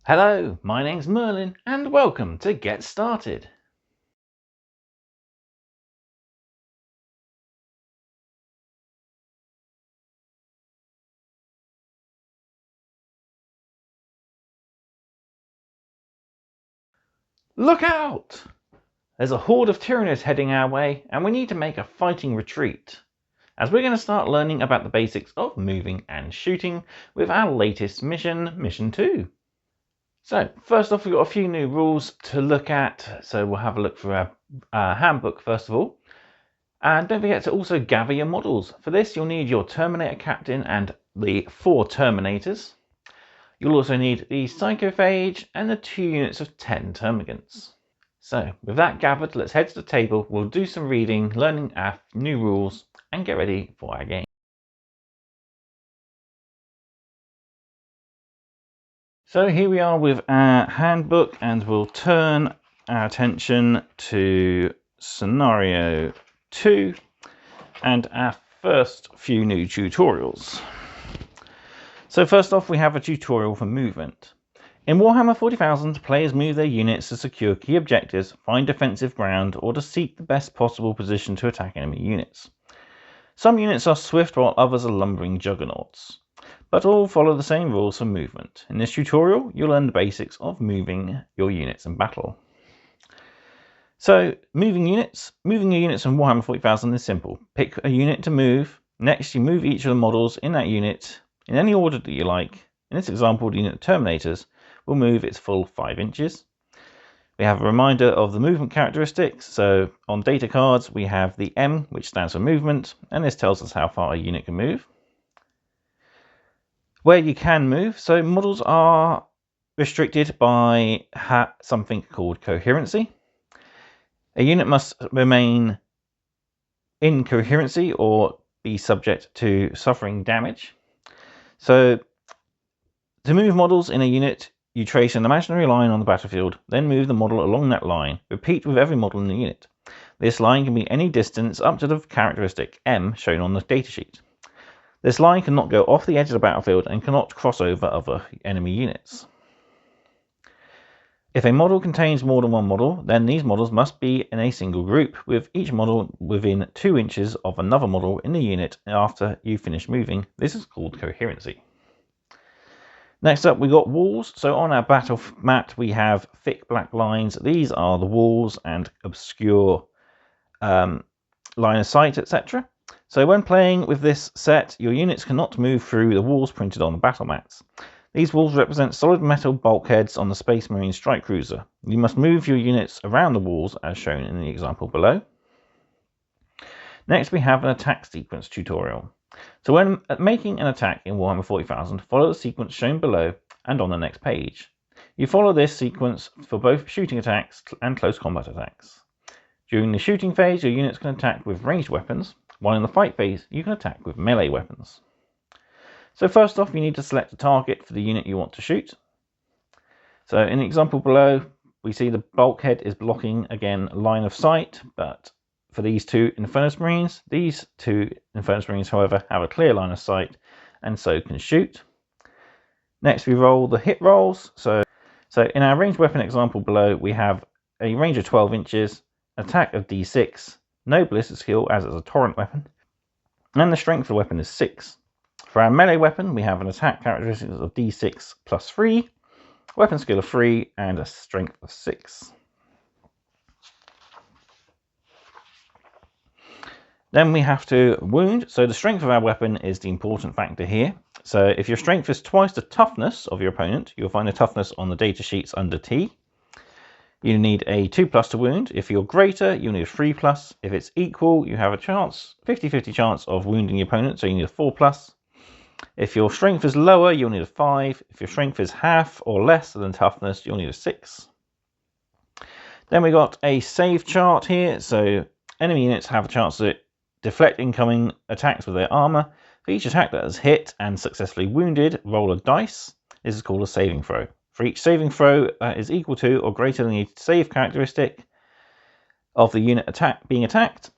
Hello, my name's Merlin and welcome to Get Started. Look out! There's a horde of tyrannies heading our way and we need to make a fighting retreat, as we're going to start learning about the basics of moving and shooting with our latest mission, Mission 2. So first off, we've got a few new rules to look at, so we'll have a look through our handbook first of all. And don't forget to also gather your models. For this you'll need your Terminator Captain and the 4 Terminators. You'll also need the Psychophage and the 2 units of 10 Termagants. So with that gathered, let's head to the table, we'll do some reading, learning our new rules and get ready for our game. So here we are with our handbook and we'll turn our attention to scenario 2 and our first few new tutorials. So first off, we have a tutorial for movement. In Warhammer 40,000, players move their units to secure key objectives, find defensive ground, or to seek the best possible position to attack enemy units. Some units are swift while others are lumbering juggernauts, but all follow the same rules for movement. In this tutorial, you'll learn the basics of moving your units in battle. So, moving your units in Warhammer 40,000 is simple. Pick a unit to move, next you move each of the models in that unit in any order that you like. In this example, the unit of Terminators will move its full 5 inches. We have a reminder of the movement characteristics. So on data cards, we have the M, which stands for movement, and this tells us how far a unit can move. Where you can move, so models are restricted by something called coherency. A unit must remain in coherency or be subject to suffering damage. So to move models in a unit, you trace an imaginary line on the battlefield, then move the model along that line. Repeat with every model in the unit. This line can be any distance up to the characteristic M shown on the datasheet. This line cannot go off the edge of the battlefield and cannot cross over other enemy units. If a model contains more than one model, then these models must be in a single group, with each model within 2 inches of another model in the unit after you finish moving. This is called coherency. Next up, we got walls. So on our battle mat, we have thick black lines. These are the walls and obscure line of sight, etc. So when playing with this set, your units cannot move through the walls printed on the battle mats. These walls represent solid metal bulkheads on the Space Marine strike cruiser. You must move your units around the walls as shown in the example below. Next, we have an attack sequence tutorial. So when making an attack in Warhammer 40,000, follow the sequence shown below and on the next page. You follow this sequence for both shooting attacks and close combat attacks. During the shooting phase, your units can attack with ranged weapons, while in the fight phase, you can attack with melee weapons. So first off, you need to select a target for the unit you want to shoot. So in the example below, we see the bulkhead is blocking, again, line of sight, but for these 2 Infernus Marines, these 2 Infernus Marines, however, have a clear line of sight and so can shoot. Next, we roll the hit rolls. So in our ranged weapon example below, we have a range of 12 inches, attack of D6, no ballistic skill as it's a torrent weapon, and the strength of the weapon is 6. For our melee weapon, we have an attack characteristics of D6 plus 3, weapon skill of 3, and a strength of 6. Then we have to wound. So the strength of our weapon is the important factor here. So if your strength is twice the toughness of your opponent, you'll find the toughness on the data sheets under T. You need a 2+ to wound. If you're greater, you'll need a 3+. If it's equal, you have a chance, 50-50 chance of wounding your opponent, so you need a 4+. If your strength is lower, you'll need a 5. If your strength is half or less than toughness, you'll need a 6. Then we got a save chart here. So enemy units have a chance to deflect incoming attacks with their armor. For each attack that is hit and successfully wounded, roll a dice. This is called a saving throw. For each saving throw is equal to or greater than the save characteristic of the unit being attacked,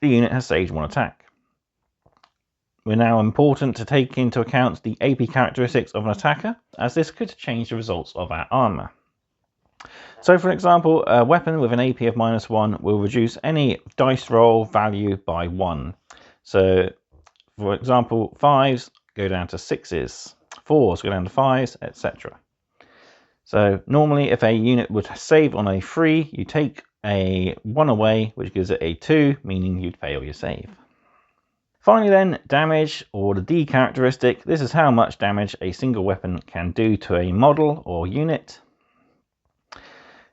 the unit has saved 1 attack. We're now important to take into account the AP characteristics of an attacker, as this could change the results of our armor. So for example, a weapon with an AP of -1 will reduce any dice roll value by 1. So for example, 5s go down to 6s, 4s go down to 5s, etc. So normally if a unit would save on a 3, you take a 1 away, which gives it a 2, meaning you'd fail your save. Finally then, damage, or the D characteristic. This is how much damage a single weapon can do to a model or unit.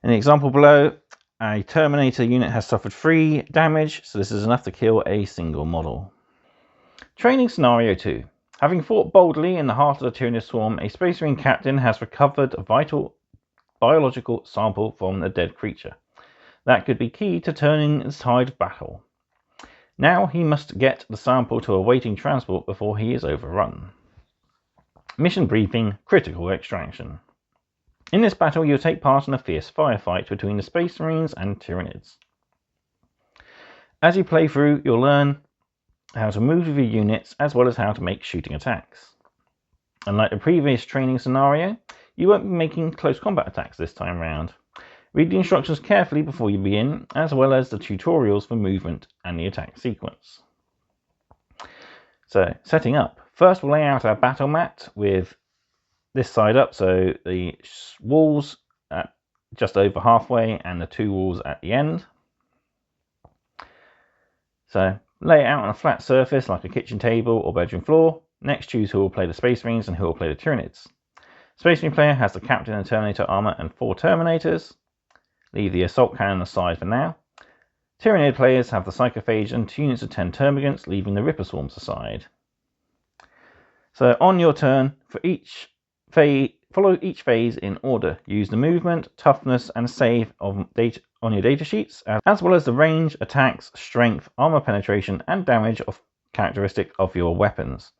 In the example below, a Terminator unit has suffered 3 damage, so this is enough to kill a single model. Training Scenario 2. Having fought boldly in the heart of the Tyrannid swarm, a Space Marine captain has recovered a vital biological sample from a dead creature. That could be key to turning the tide of battle. Now he must get the sample to a waiting transport before he is overrun. Mission briefing, critical extraction. In this battle, you'll take part in a fierce firefight between the Space Marines and Tyrannids. As you play through, you'll learn how to move with your units as well as how to make shooting attacks. Unlike the previous training scenario, you won't be making close combat attacks this time round. Read the instructions carefully before you begin, as well as the tutorials for movement and the attack sequence. So, setting up. First we'll lay out our battle mat with this side up, so the walls at just over halfway and the 2 walls at the end. So lay it out on a flat surface like a kitchen table or bedroom floor. Next, choose who will play the Space Marines and who will play the Tyrannids. Space Marine player has the Captain and Terminator armor and 4 Terminators. Leave the Assault Cannon aside for now. Tyrannid players have the Psychophage and 2 units of 10 Termagants, leaving the Ripper Swarms aside. So on your turn, for each phase, follow each phase in order. Use the movement, toughness and save on your data sheets, as well as the range, attacks, strength, armor penetration and damage of characteristic of your weapons.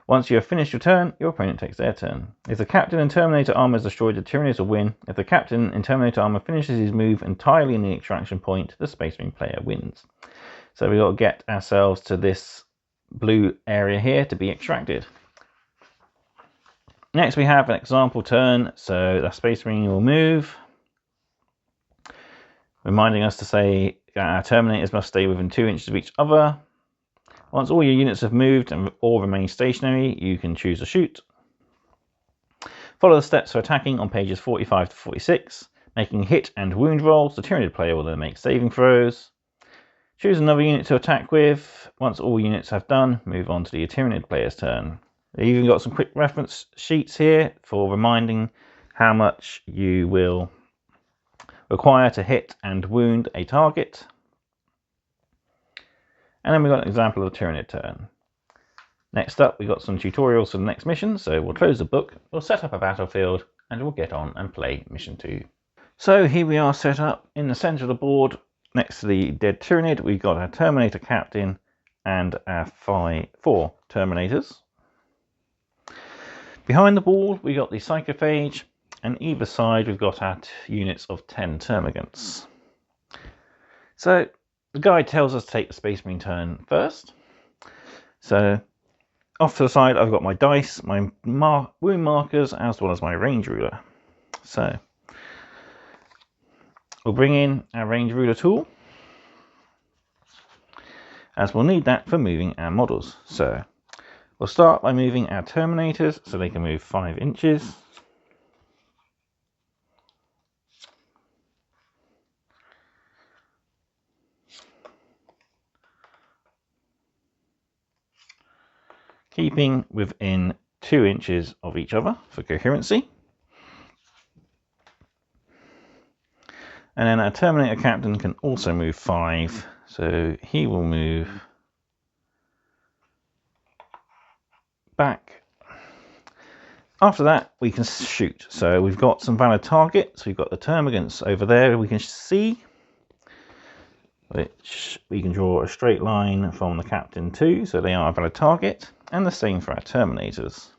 Once you have finished your turn, your opponent takes their turn. If the Captain and Terminator armor is destroyed, the Tyrannids will win. If the Captain and Terminator armor finishes his move entirely in the extraction point, the Space Marine player wins. So we've got to get ourselves to this blue area here to be extracted. Next we have an example turn, so the Space Marine will move, reminding us to say our Terminators must stay within 2 inches of each other. Once all your units have moved and all remain stationary, you can choose to shoot. Follow the steps for attacking on pages 45 to 46, making hit and wound rolls. The Tyrannid player will then make saving throws. Choose another unit to attack with. Once all units have done, move on to the Tyrannid player's turn. We've even got some quick reference sheets here for reminding how much you will require to hit and wound a target. And then we've got an example of a Tyrannid turn. Next up, we've got some tutorials for the next mission, so we'll close the book, we'll set up a battlefield, and we'll get on and play mission 2. So here we are set up in the center of the board, next to the dead Tyrannid. We've got our Terminator Captain and our 4 Terminators. Behind the board, we got the Psychophage, and either side we've got our units of 10 Termagants. So the guide tells us to take the Space Marine turn first. So off to the side I've got my dice, my wound markers, as well as my range ruler. So we'll bring in our range ruler tool, as we'll need that for moving our models. So we'll start by moving our Terminators so they can move 5 inches. Keeping within 2 inches of each other for coherency. And then our Terminator Captain can also move 5, so he will move back. After that we can shoot. So we've got some valid targets. We've got the Termagants over there we can see, which we can draw a straight line from the Captain to, so they are a valid target, and the same for our Terminators.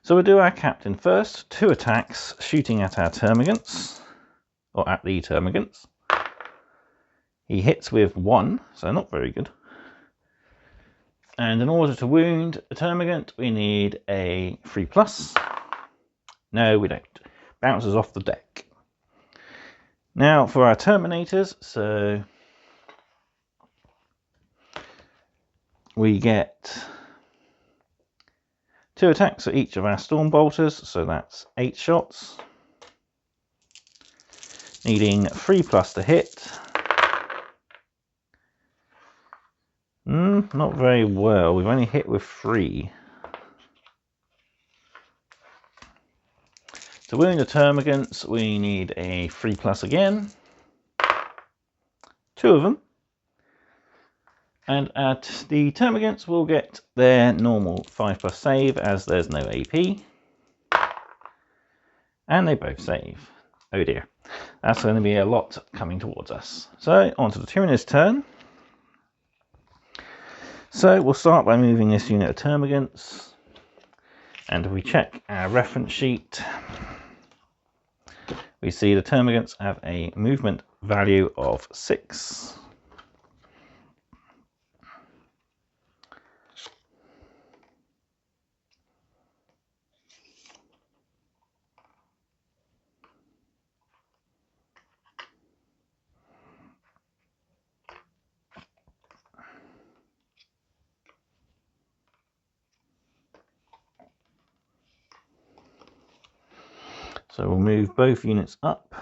So we'll do our Captain first, 2 attacks, shooting at our Termagants, or at the Termagants. He hits with 1, so not very good. And in order to wound a termagant, we need a 3+. No, we don't. Bounces off the deck. Now for our terminators, so we get 2 attacks for each of our storm bolters, so that's 8 shots. Needing 3+ to hit. Not very well. We've only hit with 3. To wound the termagants, we need a 3+ again. 2 of them. And at the termagants will get their normal 5+ save, as there's no AP. And they both save. Oh dear. That's going to be a lot coming towards us. So, on to the Tyranid's turn. So, we'll start by moving this unit of termagants. And if we check our reference sheet, we see the termagants have a movement value of 6. So we'll move both units up.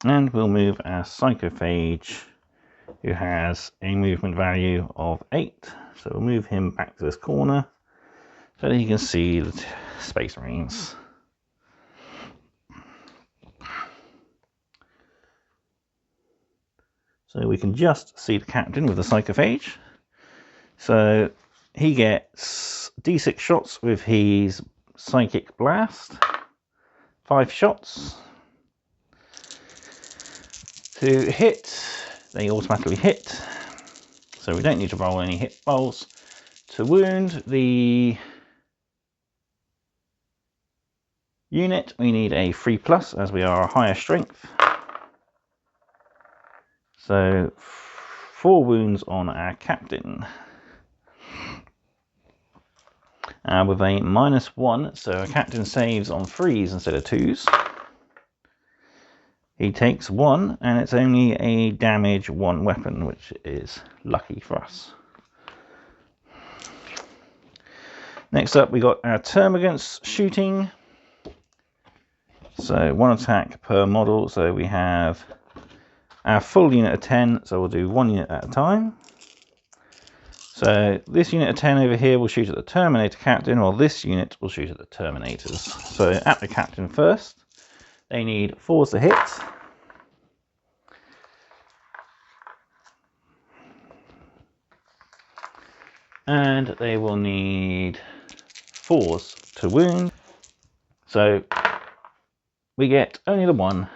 And we'll move our Psychophage, who has a movement value of 8. So we'll move him back to this corner so that you can see the Space Marines. So we can just see the captain with the Psychophage. So he gets D6 shots with his Psychic Blast. 5 shots. To hit, they automatically hit. So we don't need to roll any hit rolls. To wound the unit, we need a 3+, as we are a higher strength. So 4 wounds on our captain. With a -1, so our captain saves on 3s instead of 2s. He takes 1, and it's only a damage 1 weapon, which is lucky for us. Next up, we got our termagants shooting. So 1 attack per model. So we have our full unit of 10, so we'll do 1 unit at a time. So this unit of 10 over here will shoot at the Terminator captain, while this unit will shoot at the Terminators. So at the captain first, they need 4s to hit. And they will need 4s to wound. So we get only the 1.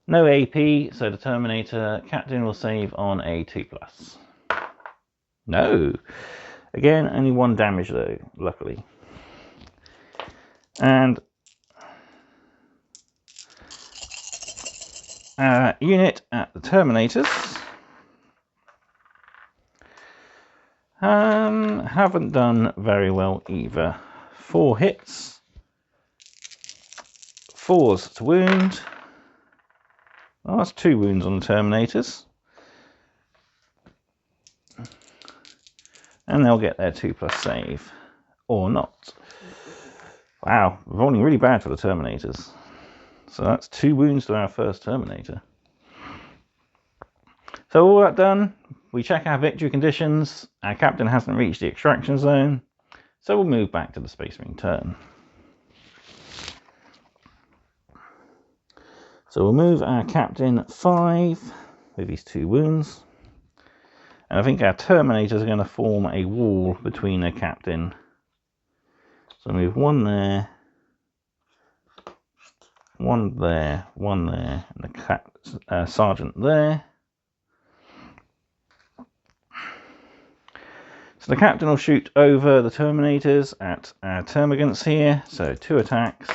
No AP, so the Terminator captain will save on a 2+. No! Again, only 1 damage though, luckily. And our unit at the Terminators haven't done very well either. 4 hits, 4s to wound. Oh, that's 2 wounds on the Terminators. And they'll get their 2+ save. Or not. Wow, we're rolling really bad for the Terminators. So that's 2 wounds to our first Terminator. So all that done, we check our victory conditions. Our captain hasn't reached the extraction zone. So we'll move back to the Space Marine turn. So we'll move our captain 5 with his 2 wounds. And I think our Terminators are going to form a wall between their captain. So move 1 there, One there, and the sergeant there. So the captain will shoot over the Terminators at our termagants here. So 2 attacks,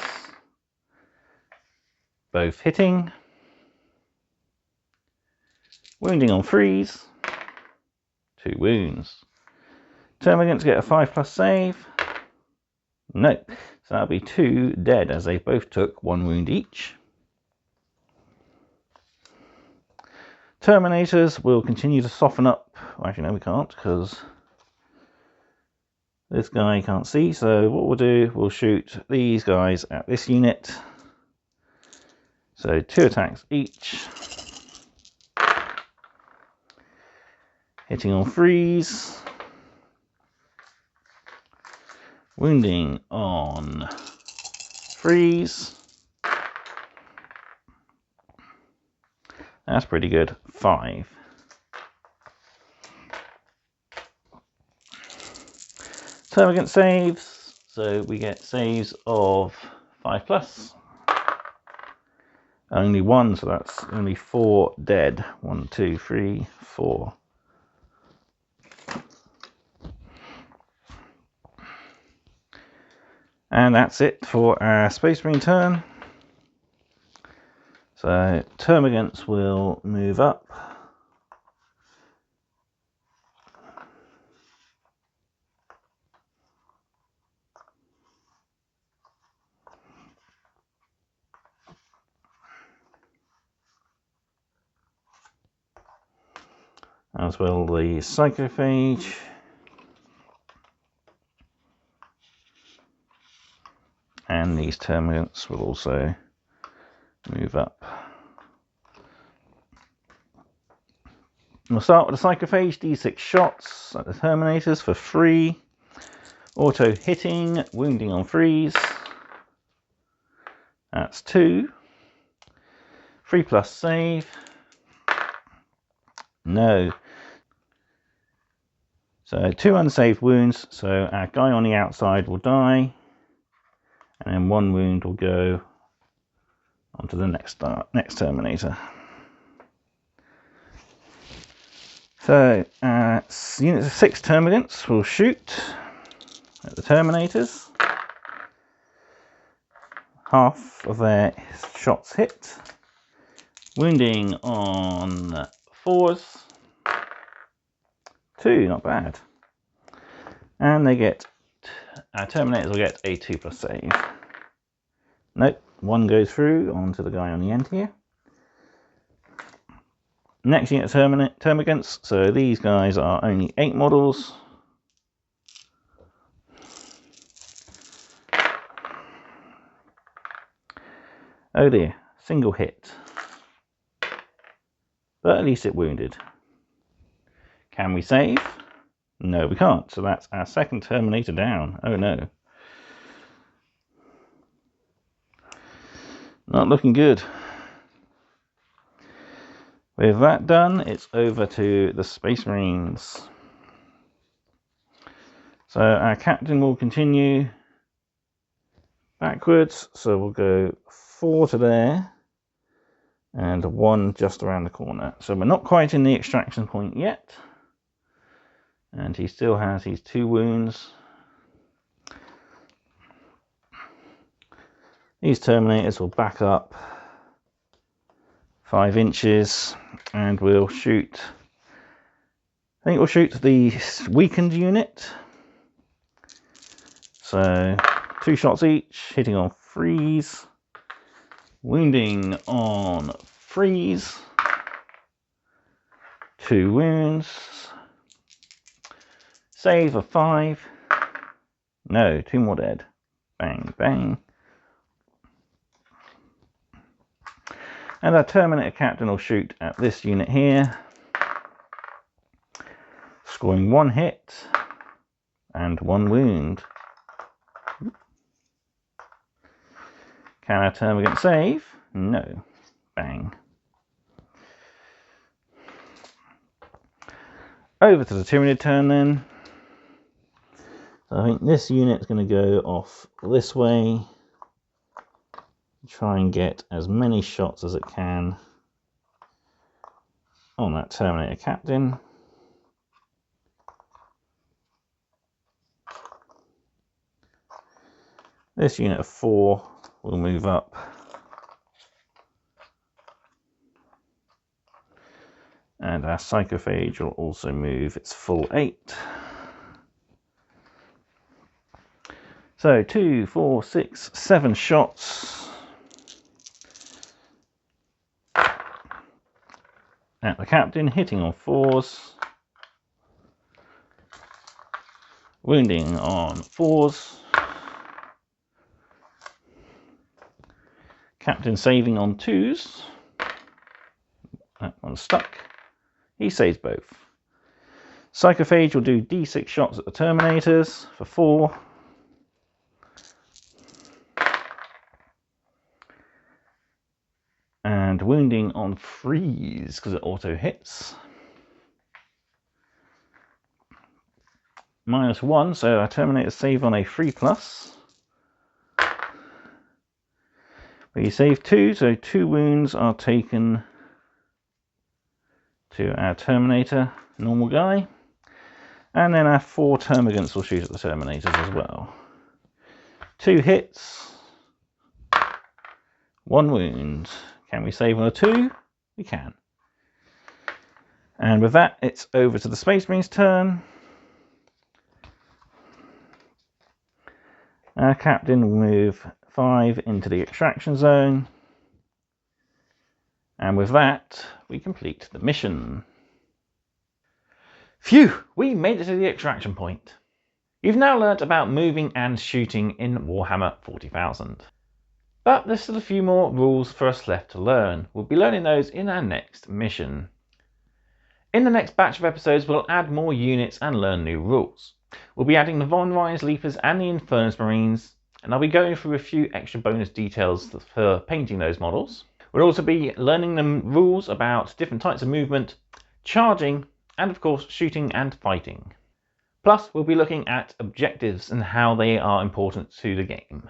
both hitting. Wounding on freeze, 2 wounds. Termagants get a 5+ save. No, so that'll be 2 dead as they both took 1 wound each. Terminators will continue to soften up. Well, actually, no, we can't because this guy can't see. So what we'll do, we'll shoot these guys at this unit. So 2 attacks each. Hitting on freeze. Wounding on freeze. That's pretty good. 5. Termagant saves. So we get saves of 5+. Only 1, so that's only 4 dead. 1, 2, 3, 4. And that's it for our Space Marine turn. So termagants will move up. As well the Psychophage. And these termagants will also move up. We'll start with the Psychophage, D6 shots at the Terminators for 3. Auto hitting, wounding on freeze. That's 2. 3+ save. No. So 2 unsaved wounds, so our guy on the outside will die. And then 1 wound will go onto the next Terminator. So, units of 6 termagants will shoot at the Terminators. Half of their shots hit. Wounding on 4s. 2, not bad. And they get, our Terminators will get a 2+ save. Nope, 1 goes through onto the guy on the end here. Next unit of termagants, so these guys are only 8 models. Oh dear, single hit. But at least it wounded. Can we save? No, we can't. So that's our second Terminator down. Oh no. Not looking good. With that done, it's over to the Space Marines. So our captain will continue backwards. So we'll go 4 to there and 1 just around the corner. So we're not quite in the extraction point yet. And he still has his 2 wounds. These Terminators will back up 5 inches and we'll shoot, I think we'll shoot the weakened unit. So 2 shots each, hitting on freeze, wounding on freeze, 2 wounds, save of 5, no, 2 more dead, bang, bang. And our Terminator captain will shoot at this unit here, scoring 1 hit and 1 wound. Can our termagant save? No. Bang. Over to the Tyranid turn then. So I think this unit's going to go off this way. Try and get as many shots as it can on that Terminator captain. This unit of 4 will move up. And our Psychophage will also move its full 8. So 2, 4, 6, 7 shots at the captain, hitting on 4s, wounding on 4s, captain saving on 2s. That one's stuck. He saves both. Psychophage will do d6 shots at the Terminators for 4. And wounding on 3s because it auto hits. -1, so our Terminators save on a 3+. We save 2, so 2 wounds are taken to our Terminator, normal guy. And then our 4 termagants will shoot at the Terminators as well. 2 hits, 1 wound. Can we save on a 2? We can. And with that, it's over to the Space Marine's turn. Our captain will move 5 into the extraction zone. And with that, we complete the mission. Phew! We made it to the extraction point. You've now learnt about moving and shooting in Warhammer 40,000. But there's still a few more rules for us left to learn. We'll be learning those in our next mission. In the next batch of episodes, we'll add more units and learn new rules. We'll be adding the Von Ryan's Leapers and the Infernus Marines, and I'll be going through a few extra bonus details for painting those models. We'll also be learning the rules about different types of movement, charging, and of course shooting and fighting. Plus, we'll be looking at objectives and how they are important to the game.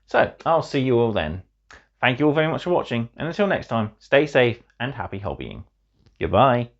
So, I'll see you all then. Thank you all very much for watching, and until next time, stay safe and happy hobbying. Goodbye.